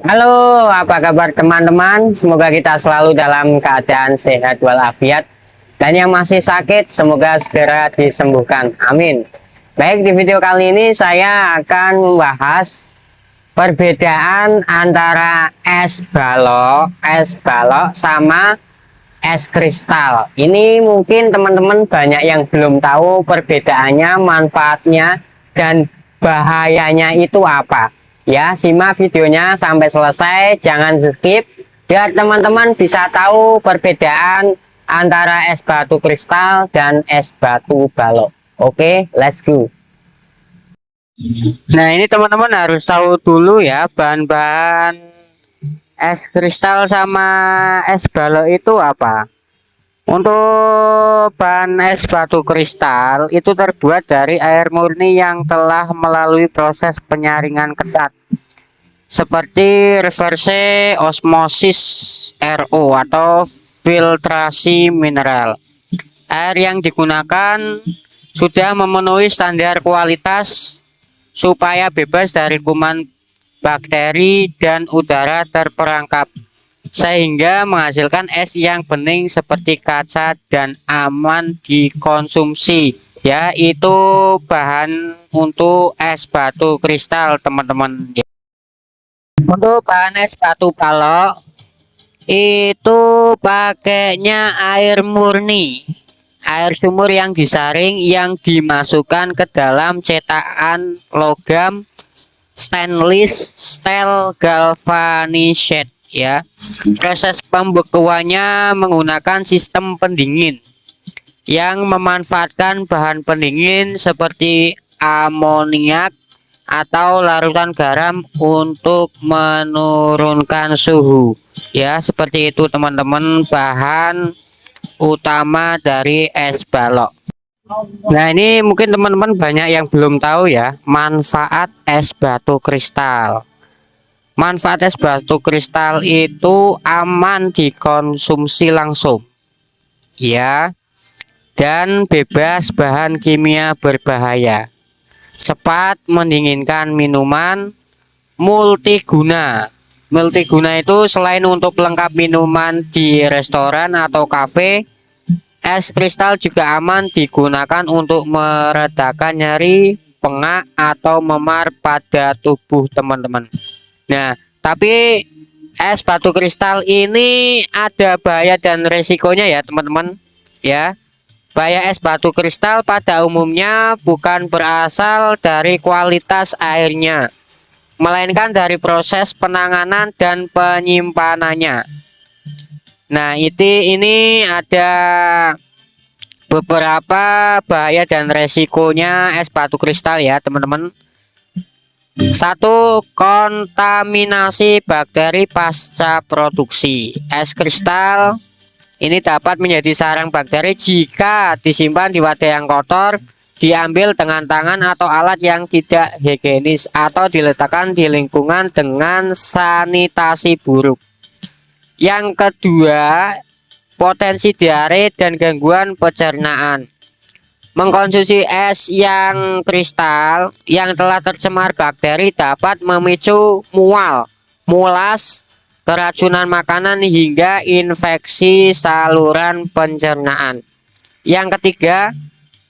Halo, apa kabar teman-teman? Semoga kita selalu dalam keadaan sehat walafiat. Dan yang masih sakit, semoga segera disembuhkan. Amin. Baik, di video kali ini saya akan membahas perbedaan antara es balok sama es kristal. Ini mungkin teman-teman banyak yang belum tahu perbedaannya, manfaatnya, dan bahayanya itu apa. Ya, simak videonya sampai selesai, jangan skip, biar teman-teman bisa tahu perbedaan antara es batu kristal dan es batu balok. Oke, let's go. Nah, ini teman-teman harus tahu dulu ya, bahan-bahan es kristal sama es balok itu apa. Untuk bahan es batu kristal itu terbuat dari air murni yang telah melalui proses penyaringan ketat seperti reverse osmosis RO atau filtrasi mineral. Air yang digunakan sudah memenuhi standar kualitas supaya bebas dari kuman bakteri dan udara terperangkap, sehingga menghasilkan es yang bening seperti kaca dan aman dikonsumsi. Ya, itu bahan untuk es batu kristal, teman-teman. Untuk bahan es batu balok itu pakainya air murni, air sumur yang disaring, yang dimasukkan ke dalam cetakan logam stainless steel galvanized. Ya, proses pembekuannya menggunakan sistem pendingin yang memanfaatkan bahan pendingin seperti amoniak atau larutan garam untuk menurunkan suhu. Ya, seperti itu teman-teman bahan utama dari es balok. Nah, ini mungkin teman-teman banyak yang belum tahu ya, manfaat es batu kristal. Manfaat es batu kristal itu aman dikonsumsi langsung, ya, dan bebas bahan kimia berbahaya, cepat mendinginkan minuman, multiguna. Multiguna itu selain untuk pelengkap minuman di restoran atau kafe, es kristal juga aman digunakan untuk meredakan nyeri, pengak, atau memar pada tubuh teman-teman. Nah, tapi es batu kristal ini ada bahaya dan resikonya ya teman-teman. Ya, bahaya es batu kristal pada umumnya bukan berasal dari kualitas airnya, melainkan dari proses penanganan dan penyimpanannya. Nah, ini ada beberapa bahaya dan resikonya es batu kristal ya teman-teman. Satu, kontaminasi bakteri pasca produksi. Es kristal ini dapat menjadi sarang bakteri jika disimpan di wadah yang kotor, diambil dengan tangan atau alat yang tidak higienis, atau diletakkan di lingkungan dengan sanitasi buruk. Yang kedua, potensi diare dan gangguan pencernaan. Mengkonsumsi es yang kristal yang telah tercemar bakteri dapat memicu mual, mulas, keracunan makanan, hingga infeksi saluran pencernaan. Yang ketiga,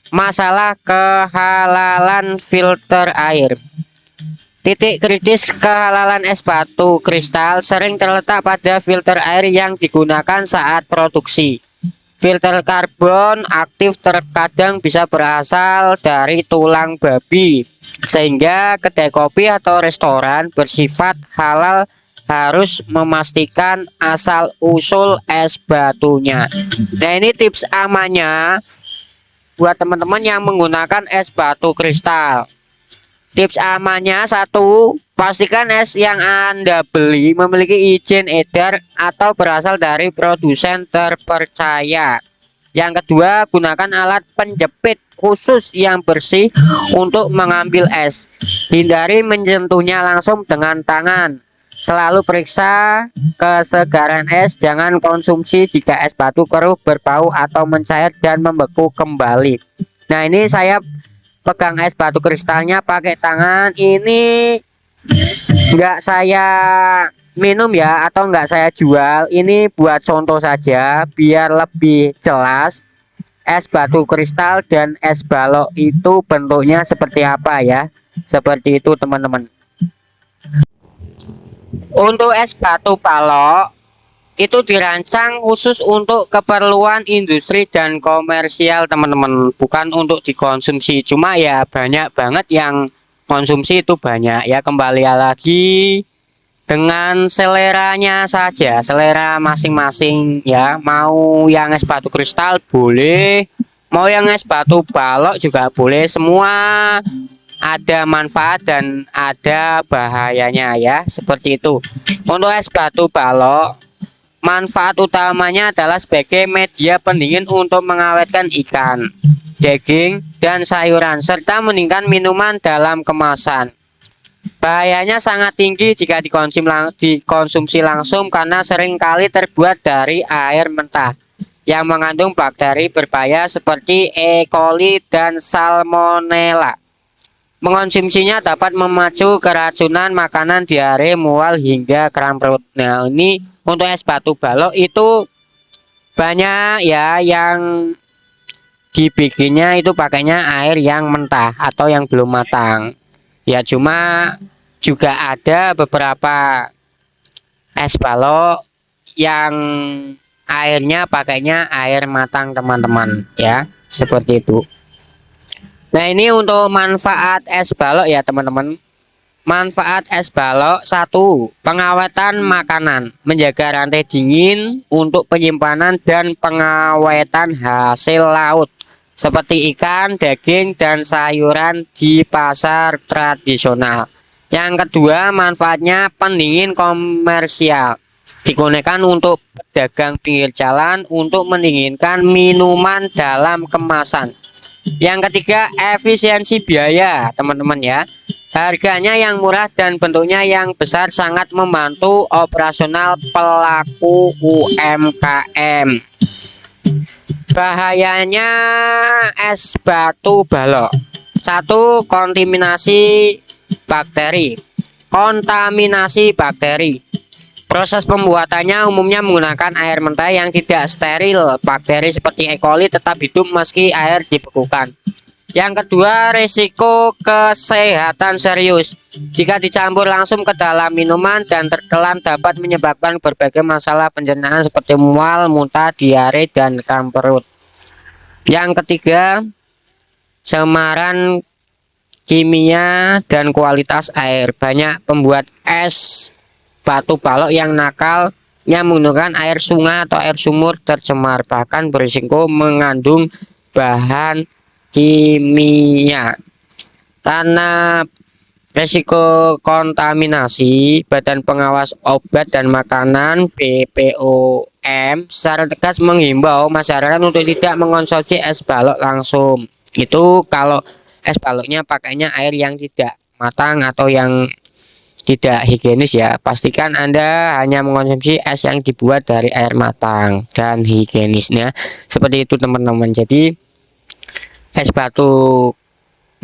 masalah kehalalan filter air. Titik kritis kehalalan es batu kristal sering terletak pada filter air yang digunakan saat produksi. Filter karbon aktif terkadang bisa berasal dari tulang babi, sehingga kedai kopi atau restoran bersifat halal harus memastikan asal-usul es batunya. Nah, ini tips amannya buat teman-teman yang menggunakan es batu kristal. Tips amannya: satu, pastikan es yang Anda beli memiliki izin edar atau berasal dari produsen terpercaya. Yang kedua, gunakan alat penjepit khusus yang bersih untuk mengambil es. Hindari menyentuhnya langsung dengan tangan. Selalu periksa kesegaran es. Jangan konsumsi jika es batu keruh, berbau, atau mencair dan membeku kembali. Nah, ini saya pegang es batu kristalnya pakai tangan. Ini enggak saya minum ya atau enggak saya jual. Ini buat contoh saja biar lebih jelas es batu kristal dan es balok itu bentuknya seperti apa ya. Seperti itu teman-teman. Untuk es batu balok itu dirancang khusus untuk keperluan industri dan komersial teman-teman, bukan untuk dikonsumsi. Cuma ya banyak banget yang konsumsi itu banyak ya, kembali lagi dengan seleranya saja, selera masing-masing ya. Mau yang es batu kristal boleh, mau yang es batu balok juga boleh, semua ada manfaat dan ada bahayanya ya, seperti itu. Untuk es batu balok, manfaat utamanya adalah sebagai media pendingin untuk mengawetkan ikan, daging, dan sayuran, serta meningkatkan minuman dalam kemasan. Bahayanya sangat tinggi jika dikonsumsi langsung karena seringkali terbuat dari air mentah yang mengandung bakteri berbahaya seperti E. coli dan Salmonella. Mengonsumsinya dapat memacu keracunan makanan, diare, mual, hingga kram perut. Nah, ini untuk es batu balok itu banyak ya yang dibikinnya itu pakainya air yang mentah atau yang belum matang. Ya cuma juga ada beberapa es balok yang airnya pakainya air matang teman-teman ya, seperti itu. Nah, ini untuk manfaat es balok ya teman-teman. Manfaat es balok: 1. Pengawetan makanan, menjaga rantai dingin untuk penyimpanan dan pengawetan hasil laut seperti ikan, daging, dan sayuran di pasar tradisional. Yang kedua, manfaatnya pendingin komersial, digunakan untuk pedagang pinggir jalan untuk mendinginkan minuman dalam kemasan. Yang ketiga, efisiensi biaya teman-teman ya. Harganya yang murah dan bentuknya yang besar sangat membantu operasional pelaku UMKM. Bahayanya es batu balok: 1. Kontaminasi bakteri. Proses pembuatannya umumnya menggunakan air mentah yang tidak steril. Bakteri seperti E. coli tetap hidup meski air dibekukan. Yang kedua, risiko kesehatan serius. Jika dicampur langsung ke dalam minuman dan tertelan dapat menyebabkan berbagai masalah pencernaan seperti mual, muntah, diare, dan kram perut. Yang ketiga, cemaran kimia dan kualitas air. Banyak pembuat es batu balok yang nakal yang menggunakan air sungai atau air sumur tercemar, bahkan berisiko mengandung bahan kimia. Karena risiko kontaminasi, Badan Pengawas Obat dan Makanan BPOM secara tegas menghimbau masyarakat untuk tidak mengonsumsi es balok langsung. Itu kalau es baloknya pakainya air yang tidak matang atau yang tidak higienis ya. Pastikan Anda hanya mengonsumsi es yang dibuat dari air matang dan higienisnya. Seperti itu teman-teman. Jadi es batu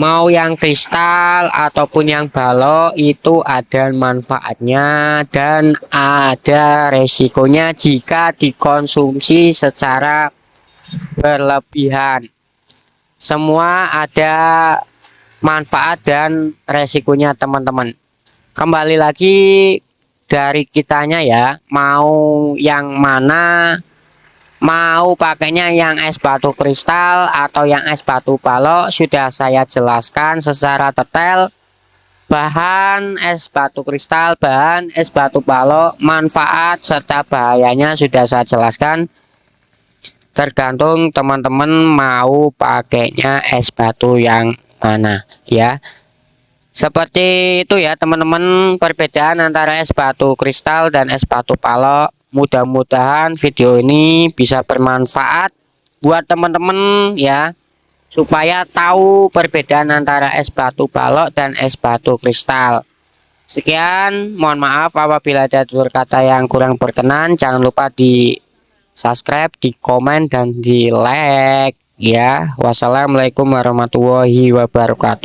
mau yang kristal ataupun yang balok itu ada manfaatnya dan ada resikonya jika dikonsumsi secara berlebihan. Semua ada manfaat dan resikonya teman-teman. Kembali lagi dari kitanya ya, mau yang mana, mau pakainya yang es batu kristal atau yang es batu balok, sudah saya jelaskan secara detail. Bahan es batu kristal, bahan es batu balok, manfaat serta bahayanya sudah saya jelaskan. Tergantung teman-teman mau pakainya es batu yang mana ya. Seperti itu ya teman-teman, perbedaan antara es batu kristal dan es batu balok. Mudah-mudahan video ini bisa bermanfaat buat teman-teman ya, supaya tahu perbedaan antara es batu balok dan es batu kristal. Sekian, mohon maaf apabila ada tutur kata yang kurang berkenan. Jangan lupa di subscribe, di komen, dan di like ya. Wassalamualaikum warahmatullahi wabarakatuh.